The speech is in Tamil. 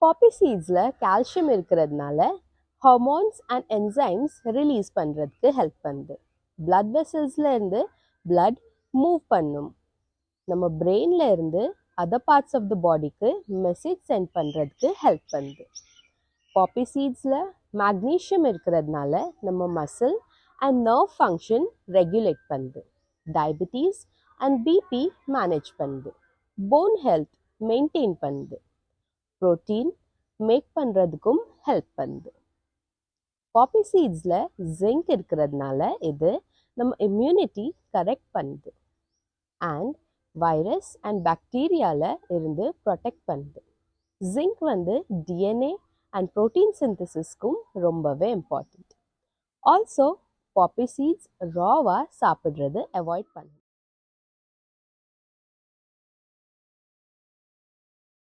பாப்பி சீட்ஸில் கால்சியம் இருக்கிறதுனால ஹார்மோன்ஸ் அண்ட் என்சைம்ஸ் ரிலீஸ் பண்ணுறதுக்கு ஹெல்ப் பண்ணுது. பிளட் வெசல்ஸில் இருந்து பிளட் மூவ் பண்ணும். நம்ம பிரெயினில் இருந்து அதர் பார்ட்ஸ் ஆஃப் த பாடிக்கு மெசேஜ் சென்ட் பண்ணுறதுக்கு ஹெல்ப் பண்ணுது. பாப்பி சீட்ஸில் மேக்னீஷியம் இருக்கிறதுனால நம்ம muscle and nerve function regulate பண்ணுது. டயபிட்டிஸ் அண்ட் பிபி மேனேஜ் பண்ணுது. போன் ஹெல்த் மெயின்டைன் பண்ணுது. ப்ரோட்டீன் மேக் பண்ணுறதுக்கும் ஹெல்ப் பண்ணுது. பாப்பி சீட்ஸில் ஜிங்க் இருக்கிறதுனால இது நம்ம இம்யூனிட்டி கரெக்ட் பண்ணுது அண்ட் வைரஸ் அண்ட் பாக்டீரியாவில் இருந்து ப்ரொடெக்ட் பண்ணுது. ஜிங்க் டிஎன்ஏ அண்ட் ப்ரோட்டீன் சிந்தசிஸ்க்கும் ரொம்பவே இம்பார்ட்டண்ட். ஆல்சோ பாப்பி சீட்ஸ் ராவாக சாப்பிட்றது அவாய்ட் பண்ணுது.